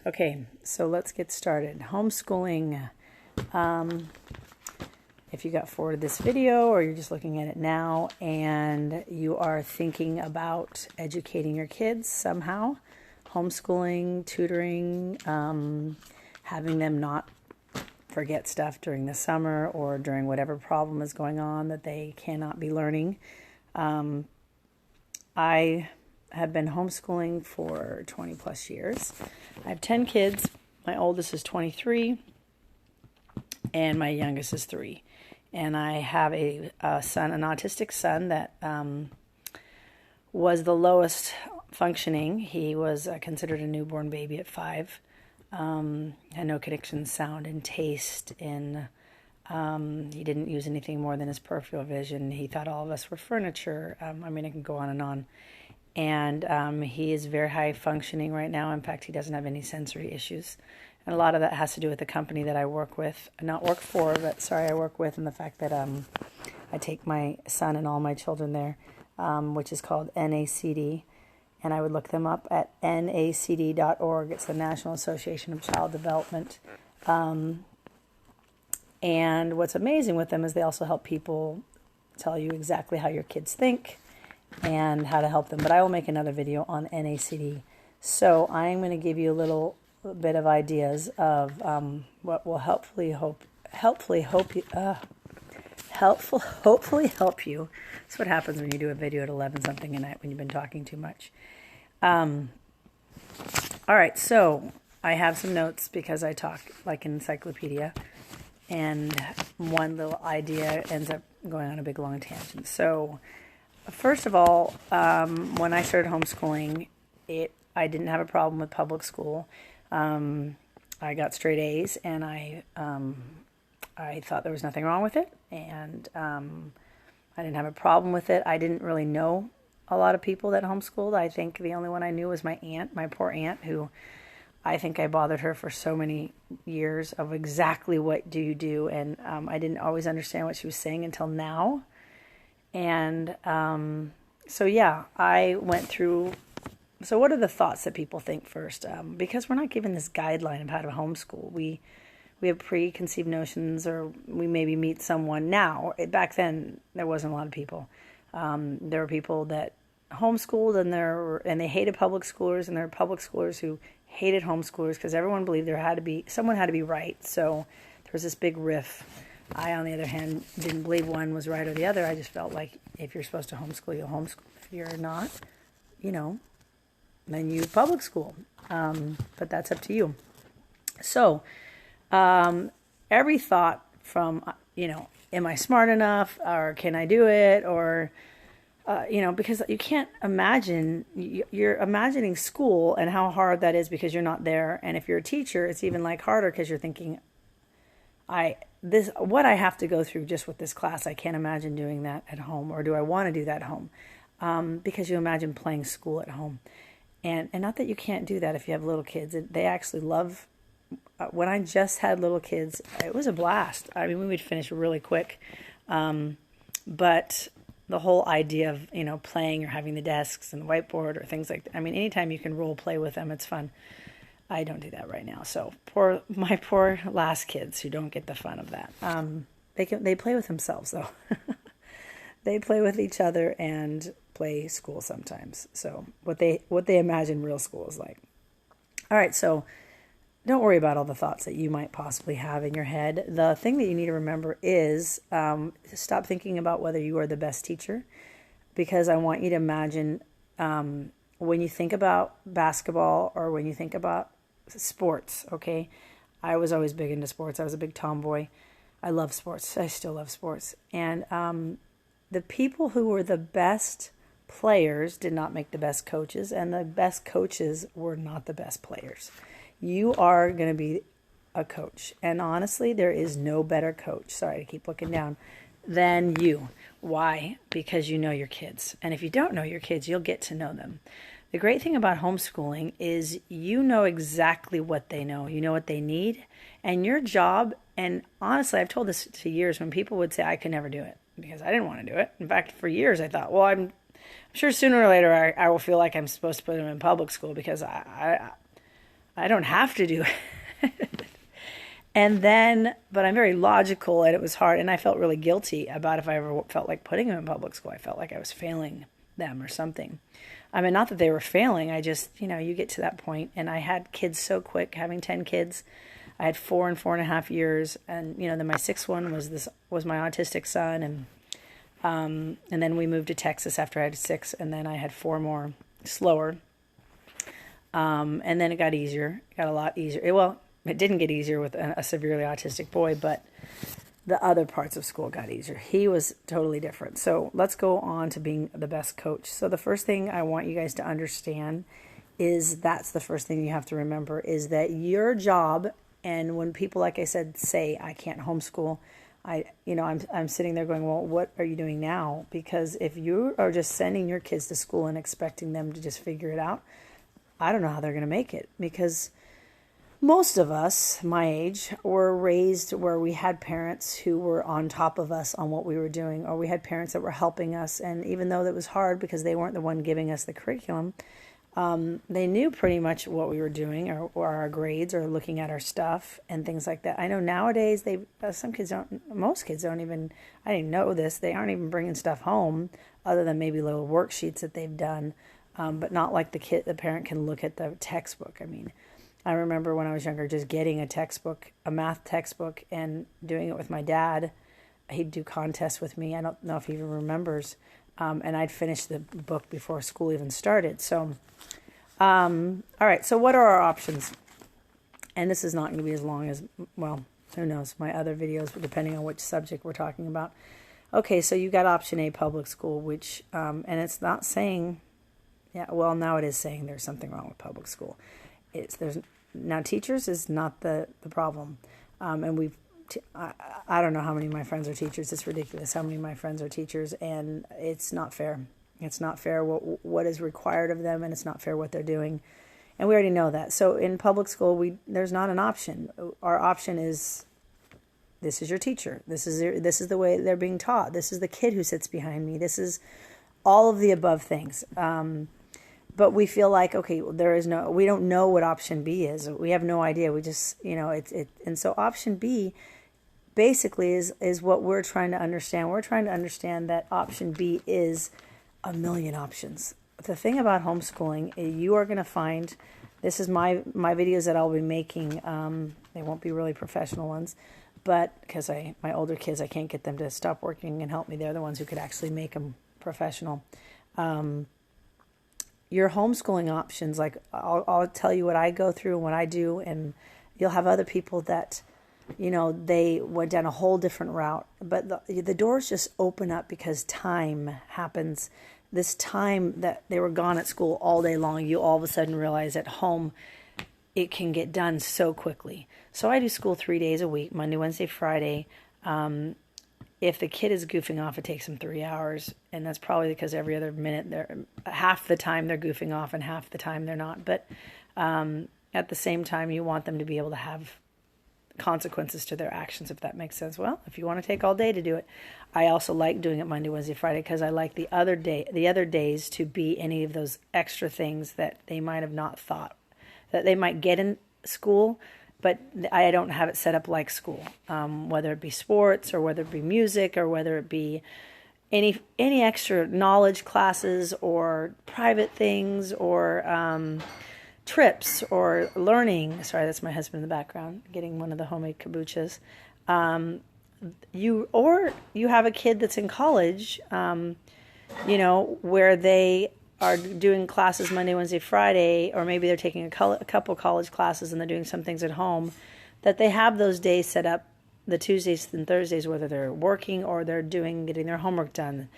Okay, so let's get started. Homeschooling. If you got forwarded this video or you're just looking at it now and you are thinking about educating your kids somehow, homeschooling, tutoring, having them not forget stuff during the summer or during whatever problem is going on that they cannot be learning. I have been homeschooling for 20 plus years. I have 10 kids. My oldest is 23 and my youngest is 3. And I have a son, an autistic son that was the lowest functioning. He was considered a newborn baby at 5. Had no connection, sound, and taste. And he didn't use anything more than his peripheral vision. He thought all of us were furniture. I can go on and on. And he is very high functioning right now. In fact, he doesn't have any sensory issues. And a lot of that has to do with the company that I work with. Not work for, but I work with, and the fact that I take my son and all my children there, which is called NACD. And I would look them up at nacd.org. It's the National Association of Child Development. And what's amazing with them is they also help people tell you exactly how your kids think and how to help them. But I will make another video on NACD. So I'm going to give you a little bit of ideas of what will hopefully help you. That's what happens when you do a video at 11 something at night when you've been talking too much. All right, so I have some notes because I talk like an encyclopedia, and one little idea ends up going on a big long tangent. So first of all, when I started homeschooling, I didn't have a problem with public school. I got straight A's, and I thought there was nothing wrong with it, and I didn't have a problem with it. I didn't really know a lot of people that homeschooled. I think the only one I knew was my aunt, my poor aunt, who I think I bothered her for so many years of exactly what do you do, and I didn't always understand what she was saying until now. And so yeah, I went through. So what are the thoughts that people think first? Because we're not given this guideline of how to homeschool. We have preconceived notions, or we maybe meet someone now. Back then, there wasn't a lot of people. There were people that homeschooled and they hated public schoolers, and there were public schoolers who hated homeschoolers because everyone believed someone had to be right. So there was this big riff. I, on the other hand, didn't believe one was right or the other. I just felt like if you're supposed to homeschool, you'll homeschool. If you're not, then you public school. But that's up to you. So every thought from, am I smart enough, or can I do it, or, because you can't imagine, you're imagining school and how hard that is because you're not there. And if you're a teacher, it's even harder because you're thinking, what I have to go through just with this class, I can't imagine doing that at home, or do I want to do that at home? Because you imagine playing school at home. And not that you can't do that if you have little kids. They actually love, when I just had little kids, it was a blast. We would finish really quick. But the whole idea of, playing or having the desks and the whiteboard or things like that. Anytime you can role play with them, it's fun. I don't do that right now. So my poor last kids who don't get the fun of that. They play with themselves though. They play with each other and play school sometimes. So what they imagine real school is like. All right, so don't worry about all the thoughts that you might possibly have in your head. The thing that you need to remember is stop thinking about whether you are the best teacher, because I want you to imagine when you think about basketball or when you think about sports, okay? I was always big into sports. I was a big tomboy. I love sports. I still love sports. And the people who were the best players did not make the best coaches, and the best coaches were not the best players. You are going to be a coach, and honestly, there is no better coach, sorry, I keep looking down, than you. Why? Because you know your kids, and if you don't know your kids, you'll get to know them. The great thing about homeschooling is you know exactly what they know. You know what they need, and your job, and honestly, I've told this to years when people would say, I could never do it, because I didn't want to do it. In fact, for years I thought, well, I'm sure sooner or later I will feel like I'm supposed to put them in public school, because I I don't have to do it. And then, but I'm very logical, and it was hard, and I felt really guilty about if I ever felt like putting them in public school. I felt like I was failing them or something. I mean, not that they were failing. I just, you get to that point, and I had kids so quick, having 10 kids. I had 4 and 4.5 years, and then my sixth one was my autistic son, and then we moved to Texas after I had 6, and then I had 4 more slower, and then it got easier. It got a lot easier. It didn't get easier with a severely autistic boy, but the other parts of school got easier. He was totally different. So let's go on to being the best coach. So the first thing I want you guys to understand is that's the first thing you have to remember is that your job, and when people, like I said, say, I can't homeschool, I'm sitting there going, well, what are you doing now? Because if you are just sending your kids to school and expecting them to just figure it out, I don't know how they're going to make it, because most of us, my age, were raised where we had parents who were on top of us on what we were doing, or we had parents that were helping us. And even though that was hard because they weren't the one giving us the curriculum, they knew pretty much what we were doing, or our grades, or looking at our stuff and things like that. I know nowadays most kids don't even, I didn't know this, they aren't even bringing stuff home other than maybe little worksheets that they've done, but not like the parent can look at the textbook. I mean, I remember when I was younger just getting a math textbook, and doing it with my dad. He'd do contests with me. I don't know if he even remembers. And I'd finish the book before school even started. So, all right. So what are our options? And this is not going to be as long as, well, who knows, my other videos, depending on which subject we're talking about. Okay, so you got option A, public school, which, and it's not saying, now it is saying there's something wrong with public school. Now teachers is not the problem, and I don't know how many of my friends are teachers. It's ridiculous how many of my friends are teachers, and it's not fair. It's not fair what is required of them, and it's not fair what they're doing, and we already know that. So in public school, there's not an option. Our option is, this is your teacher. This is the way they're being taught. This is the kid who sits behind me. This is all of the above things. But we feel like, okay, we don't know what option B is. We have no idea. We just, and so option B basically is what we're trying to understand. We're trying to understand that option B is a million options. The thing about homeschooling, you are going to find, this is my videos that I'll be making. They won't be really professional ones, but because my older kids, I can't get them to stop working and help me. They're the ones who could actually make them professional. Your homeschooling options, like I'll tell you what I go through and what I do, and you'll have other people that, they went down a whole different route. But the doors just open up because time happens. This time that they were gone at school all day long, you all of a sudden realize at home it can get done so quickly. So I do school 3 days a week, Monday, Wednesday, Friday. If the kid is goofing off, it takes them 3 hours, and that's probably because every other minute, half the time they're goofing off and half the time they're not. But at the same time, you want them to be able to have consequences to their actions, if that makes sense. Well, if you want to take all day to do it, I also like doing it Monday, Wednesday, Friday, because I like the other days to be any of those extra things that they might have not thought that they might get in school. But I don't have it set up like school, whether it be sports or whether it be music or whether it be any extra knowledge classes or private things or trips or learning. Sorry, that's my husband in the background getting one of the homemade kombuchas. You have a kid that's in college, where they are doing classes Monday, Wednesday, Friday, or maybe they're taking a couple college classes and they're doing some things at home, that they have those days set up, the Tuesdays and Thursdays, whether they're working or they're getting their homework done,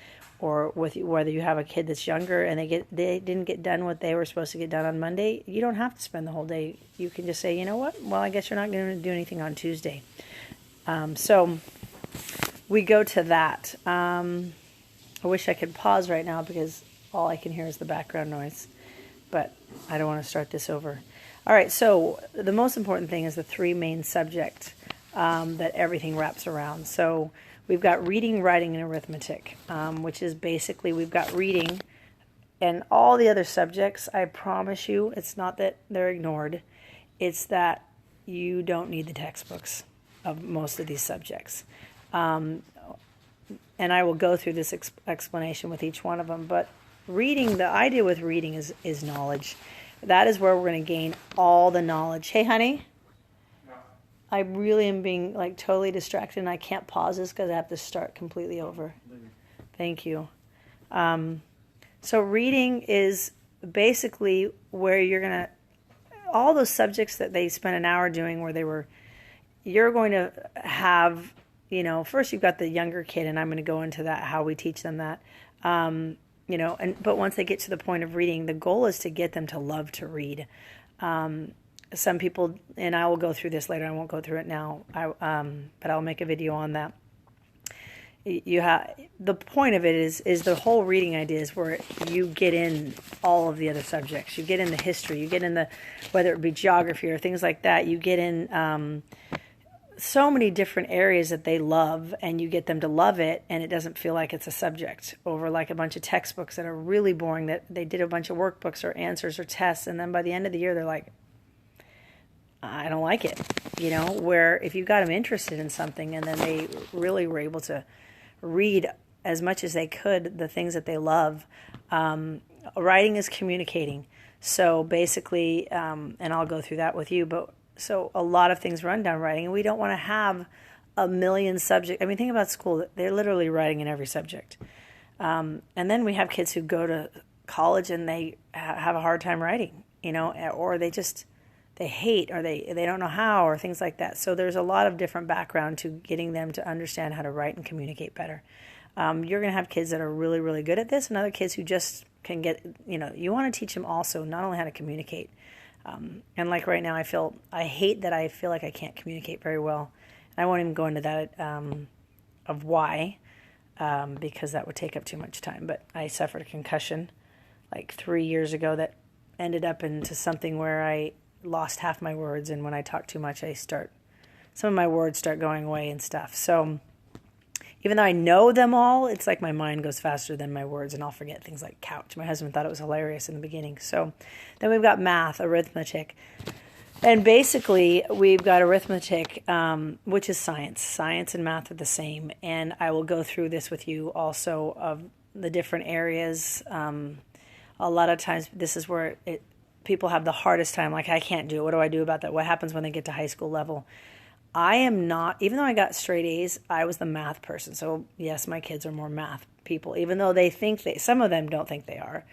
or whether you have a kid that's younger and they didn't get done what they were supposed to get done on Monday. You don't have to spend the whole day. You can just say, you know what? Well, I guess you're not going to do anything on Tuesday. So we go to that. I wish I could pause right now because all I can hear is the background noise, but I don't want to start this over. All right, so the most important thing is the 3 main subjects that everything wraps around. So we've got reading, writing, and arithmetic, which is basically we've got reading, and all the other subjects, I promise you, it's not that they're ignored. it's that you don't need the textbooks of most of these subjects. And I will go through this explanation with each one of them. But reading, the idea with reading is knowledge. That is where we're going to gain all the knowledge. Hey, honey? I really am being like totally distracted, and I can't pause this because I have to start completely over. Thank you. So reading is basically where you're going to, all those subjects that they spent an hour doing you're going to have, first you've got the younger kid, and I'm going to go into that, how we teach them that, but once they get to the point of reading, the goal is to get them to love to read. Some people, and I will go through this later, I won't go through it now, but I'll make a video on that. The point of it is the whole reading idea is where you get in all of the other subjects. You get in the history, you get in whether it be geography or things like that, you get in so many different areas that they love, and you get them to love it, and it doesn't feel like it's a subject over like a bunch of textbooks that are really boring, that they did a bunch of workbooks or answers or tests, and then by the end of the year they're like, I don't like it, where if you got them interested in something and then they really were able to read as much as they could the things that they love. Writing is communicating. So basically, and I'll go through that with you, but so a lot of things run down writing, and we don't want to have a million subjects. I mean, think about school. They're literally writing in every subject. And then we have kids who go to college and they have a hard time writing, or they hate, or they don't know how, or things like that. So there's a lot of different background to getting them to understand how to write and communicate better. You're going to have kids that are really, really good at this, and other kids who just can get, you want to teach them also not only how to communicate. And like right now, I hate that I feel like I can't communicate very well. I won't even go into that of why, because that would take up too much time. But I suffered a concussion like 3 years ago that ended up into something where I lost half my words, and when I talk too much, some of my words start going away and stuff. So even though I know them all, it's like my mind goes faster than my words, and I'll forget things like couch. My husband thought it was hilarious in the beginning. So then we've got math, arithmetic. And basically, we've got arithmetic, which is science. Science and math are the same. And I will go through this with you also of the different areas. A lot of times, this is where people have the hardest time. Like, I can't do it. What do I do about that? What happens when they get to high school level? I am not, even though I got straight A's, I was the math person. So yes, my kids are more math people, even though some of them don't think they are.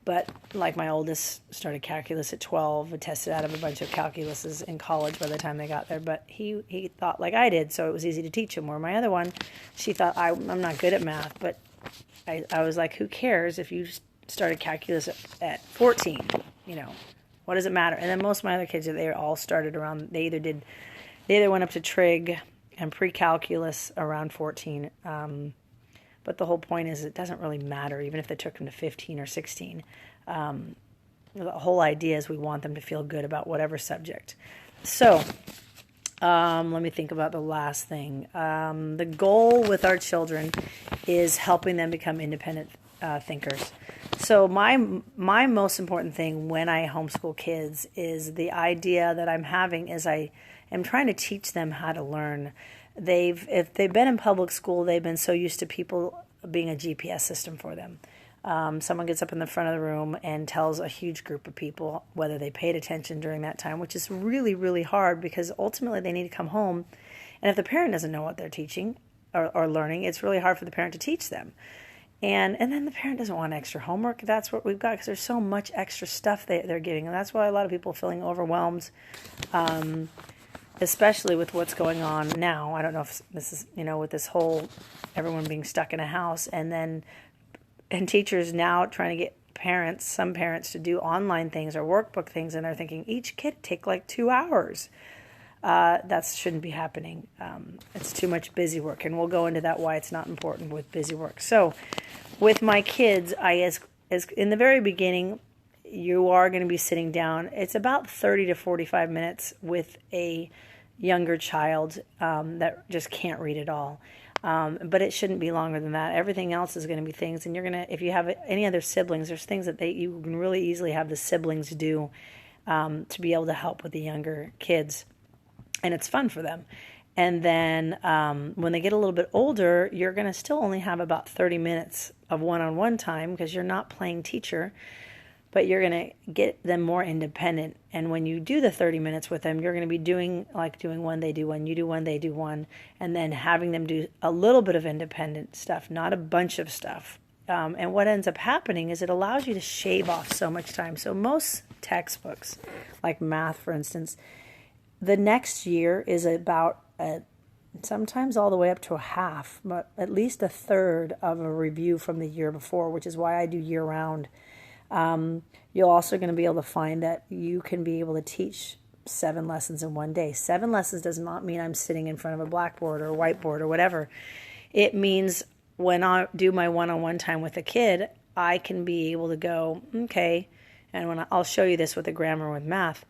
But like my oldest started calculus at 12, tested out of a bunch of calculuses in college by the time they got there. But he thought like I did, so it was easy to teach him. Where my other one, she thought, I'm not good at math. But I was like, who cares if you started calculus at 14, what does it matter? And then most of my other kids, they all started around, they either went up to trig and pre-calculus around 14. But the whole point is it doesn't really matter, even if they took them to 15 or 16. The whole idea is we want them to feel good about whatever subject. So let me think about the last thing. The goal with our children is helping them become independent thinkers. So my most important thing when I homeschool kids is the idea that I'm having is I am trying to teach them how to learn. If they've been in public school, they've been so used to people being a GPS system for them. Someone gets up in the front of the room and tells a huge group of people whether they paid attention during that time, which is really, really hard because ultimately they need to come home. And if the parent doesn't know what they're teaching or learning, it's really hard for the parent to teach them. And then the parent doesn't want extra homework. That's what we've got because there's so much extra stuff they're getting. And that's why a lot of people are feeling overwhelmed, especially with what's going on now. I don't know if this is, with this whole everyone being stuck in a house. And teachers now trying to get some parents to do online things or workbook things. And they're thinking each kid take like 2 hours. That shouldn't be happening. It's too much busy work, and we'll go into that why it's not important with busy work. So, with my kids, as in the very beginning, you are going to be sitting down. It's about 30 to 45 minutes with a younger child that just can't read at all. But it shouldn't be longer than that. Everything else is going to be things, and you're going to, if you have any other siblings, there's things that you can really easily have the siblings do. to be able to help with the younger kids. And it's fun for them. And then when they get a little bit older, you're going to still only have about 30 minutes of one-on-one time because you're not playing teacher, but you're going to get them more independent. And when you do the 30 minutes with them, you're going to be doing one, they do one, you do one, they do one, and then having them do a little bit of independent stuff, not a bunch of stuff. And what ends up happening is it allows you to shave off so much time. So most textbooks, like math, for instance, the next year is about sometimes all the way up to a half, but at least a third of a review from the year before, which is why I do year-round. You're also going to be able to find that you can be able to teach 7 lessons in one day. 7 lessons does not mean I'm sitting in front of a blackboard or a whiteboard or whatever. It means when I do my one-on-one time with a kid, I can be able to go, okay, and I'll show you this with the grammar with math.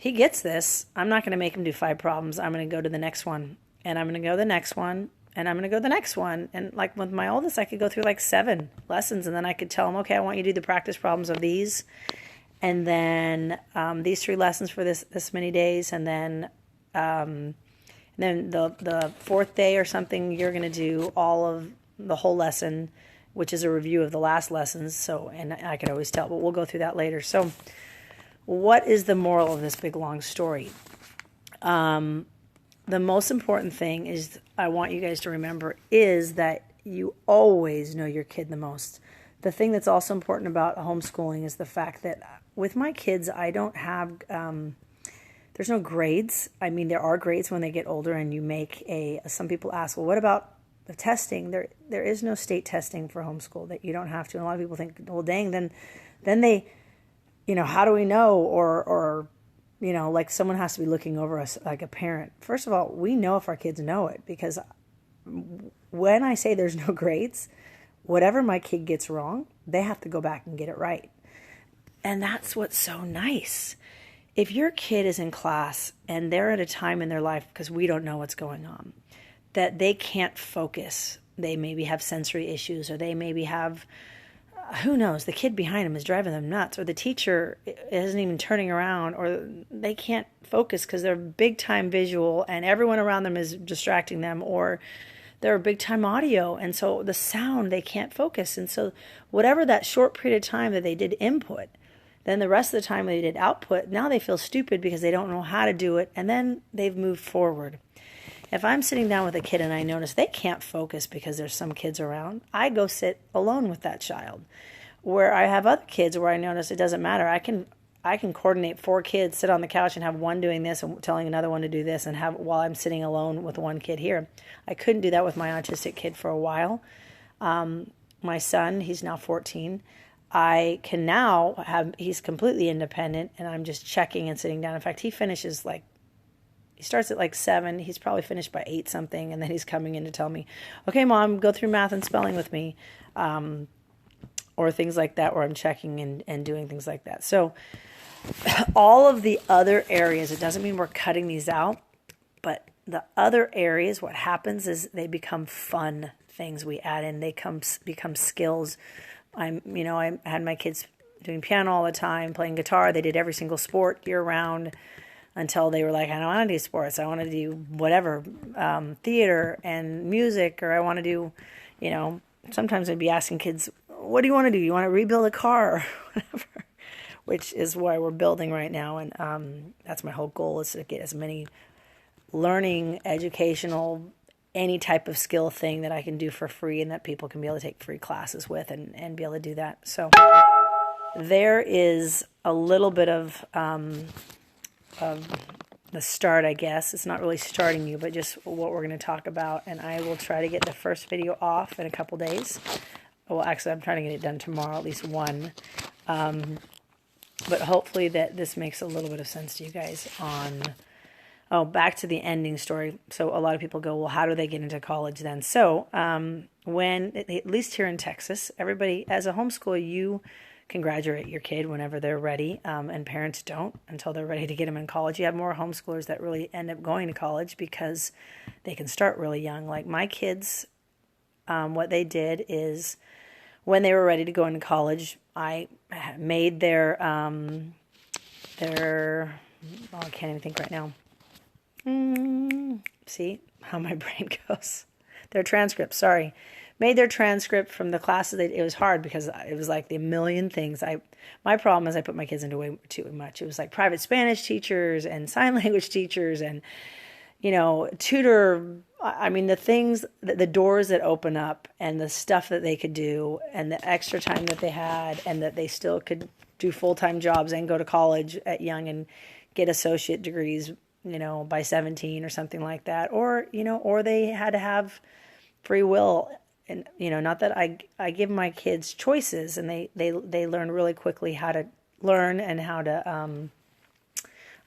He gets this. I'm not going to make him do 5 problems. I'm going to go to the next one, and I'm going to go to the next one, and I'm going to go to the next one. And like with my oldest, I could go through like 7 lessons, and then I could tell him, okay, I want you to do the practice problems of these, and then these 3 lessons for this many days, and then the 4th day or something, you're going to do all of the whole lesson, which is a review of the last lessons. So, and I could always tell, but we'll go through that later. So what is the moral of this big, long story? The most important thing is I want you guys to remember is that you always know your kid the most. The thing that's also important about homeschooling is the fact that with my kids, I don't have, there's no grades. I mean, there are grades when they get older and you make some people ask, well, what about the testing? There is no state testing for homeschool, that you don't have to. And a lot of people think, well, dang, then they, how do we know? Or like someone has to be looking over us like a parent. First of all, we know if our kids know it, because when I say there's no grades, whatever my kid gets wrong, they have to go back and get it right. And that's what's so nice. If your kid is in class and they're at a time in their life, because we don't know what's going on, that they can't focus, they maybe have sensory issues, or they maybe have, who knows, the kid behind them is driving them nuts, or the teacher isn't even turning around, or they can't focus because they're big time visual and everyone around them is distracting them, or they're big time audio, and so the sound, they can't focus. And so whatever that short period of time that they did input, then the rest of the time they did output, now they feel stupid because they don't know how to do it, and then they've moved forward. If I'm sitting down with a kid and I notice they can't focus because there's some kids around, I go sit alone with that child. Where I have other kids where I notice it doesn't matter. I can coordinate 4 kids, sit on the couch and have one doing this and telling another one to do this, and have while I'm sitting alone with one kid here. I couldn't do that with my autistic kid for a while. My son, he's now 14. I can now he's completely independent, and I'm just checking and sitting down. In fact, he starts at 7. He's probably finished by 8 something, and then he's coming in to tell me, okay, Mom, go through math and spelling with me, or things like that, where I'm checking and doing things like that. So all of the other areas, it doesn't mean we're cutting these out, but the other areas, what happens is they become fun things we add in. They become skills. I had my kids doing piano all the time, playing guitar. They did every single sport year round, until they were like, I don't want to do sports. I want to do whatever, theater and music, or I want to do, sometimes I'd be asking kids, what do you want to do? You want to rebuild a car or whatever, which is why we're building right now. And that's my whole goal, is to get as many learning, educational, any type of skill thing that I can do for free and that people can be able to take free classes with and be able to do that. So there is a little bit of the start, I guess. It's not really starting you, but just what we're going to talk about. And I will try to get the first video off in a couple days. Well, actually, I'm trying to get it done tomorrow, at least one. But hopefully that this makes a little bit of sense to you guys back to the ending story. So a lot of people go, well, how do they get into college then? So when, at least here in Texas, everybody, as a homeschooler, you can graduate your kid whenever they're ready, and parents don't until they're ready to get them in college. You have more homeschoolers that really end up going to college because they can start really young. Like my kids, what they did is when they were ready to go into college, I made their their, oh, I can't even think right now. See how my brain goes. Their transcript, sorry. Made their transcript from the classes. It was hard because it was like the million things. My problem is I put my kids into way too much. It was like private Spanish teachers and sign language teachers and, tutor. I mean, the things, the doors that open up and the stuff that they could do and the extra time that they had and that they still could do full-time jobs and go to college at young and get associate degrees, by 17 or something like that. Or they had to have free will. And, not that I give my kids choices, and they learn really quickly how to learn and how to,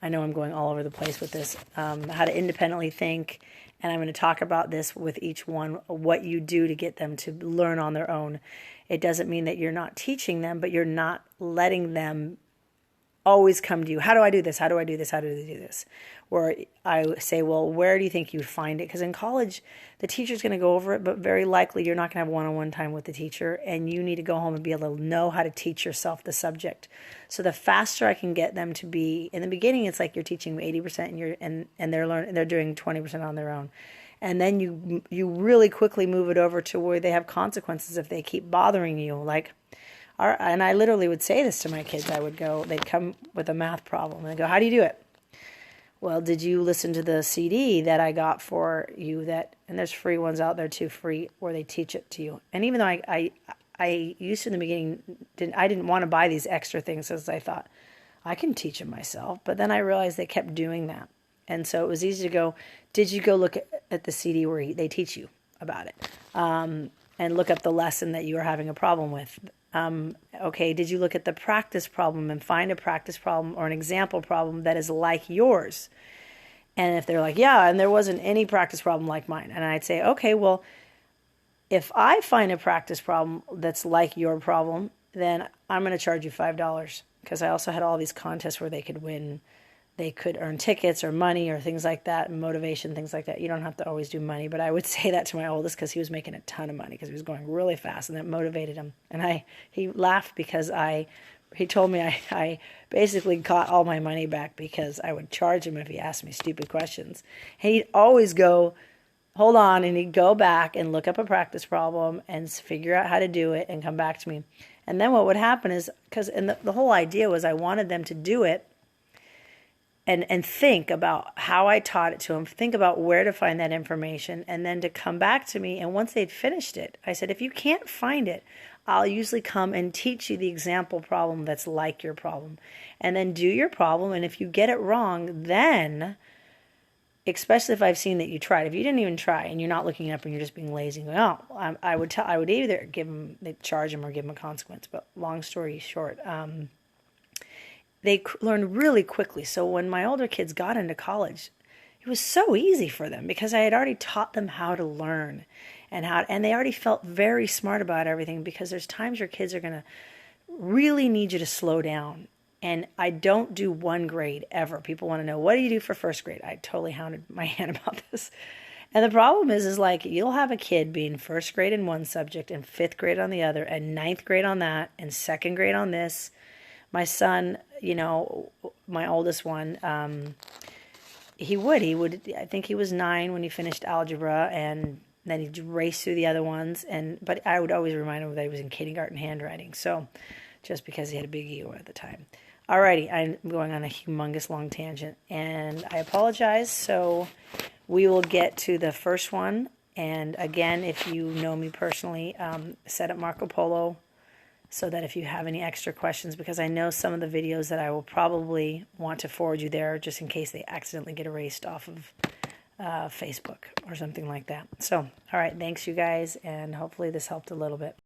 I know I'm going all over the place with this, how to independently think. And I'm going to talk about this with each one, what you do to get them to learn on their own. It doesn't mean that you're not teaching them, but you're not letting them always come to you. How do I do this? How do I do this? How do I do this? Or I say, well, where do you think you'd find it? Because in college, the teacher's going to go over it, but very likely you're not going to have one-on-one time with the teacher, and you need to go home and be able to know how to teach yourself the subject. So the faster I can get them to be, in the beginning, it's like you're teaching them 80% and they're doing 20% on their own. And then you really quickly move it over to where they have consequences if they keep bothering you. And I literally would say this to my kids. They'd come with a math problem, and I'd go, how do you do it? Well, did you listen to the CD that I got for you? And there's free ones out there too, free, where they teach it to you. And even though I used to in the beginning, I didn't want to buy these extra things because I thought, I can teach them myself. But then I realized they kept doing that. And so it was easy to go, did you go look at the CD where they teach you about it? And look up the lesson that you are having a problem with. Okay, did you look at the practice problem and find a practice problem or an example problem that is like yours? And if they're like, yeah, and there wasn't any practice problem like mine. And I'd say, okay, well, if I find a practice problem that's like your problem, then I'm going to charge you $5, because I also had all these contests where they could win. They could earn tickets or money or things like that, motivation, things like that. You don't have to always do money, but I would say that to my oldest because he was making a ton of money because he was going really fast, and that motivated him. And he laughed because he told me I basically got all my money back because I would charge him if he asked me stupid questions. And he'd always go, hold on, and he'd go back and look up a practice problem and figure out how to do it and come back to me. And then what would happen is, the whole idea was I wanted them to do it and think about how I taught it to them, think about where to find that information, and then to come back to me. And once they'd finished it, I said, if you can't find it, I'll usually come and teach you the example problem that's like your problem. And then do your problem, and if you get it wrong, then, especially if I've seen that you tried, if you didn't even try and you're not looking it up and you're just being lazy, I would either charge them or give them a consequence. But long story short, they learned really quickly. So when my older kids got into college, it was so easy for them because I had already taught them how to learn and they already felt very smart about everything, because there's times your kids are going to really need you to slow down. And I don't do one grade ever. People want to know, what do you do for first grade? I totally hounded my hand about this. And the problem is like, you'll have a kid be in first grade in one subject and fifth grade on the other and ninth grade on that and second grade on this. My son, my oldest one, he would, I think he was 9 when he finished algebra, and then he'd race through the other ones. But I would always remind him that he was in kindergarten handwriting. So just because he had a big ego at the time. Alrighty, I'm going on a humongous long tangent, and I apologize. So we will get to the first one. And again, if you know me personally, set up Marco Polo, so that if you have any extra questions, because I know some of the videos that I will probably want to forward you there just in case they accidentally get erased off of Facebook or something like that. So, all right, thanks you guys, and hopefully this helped a little bit.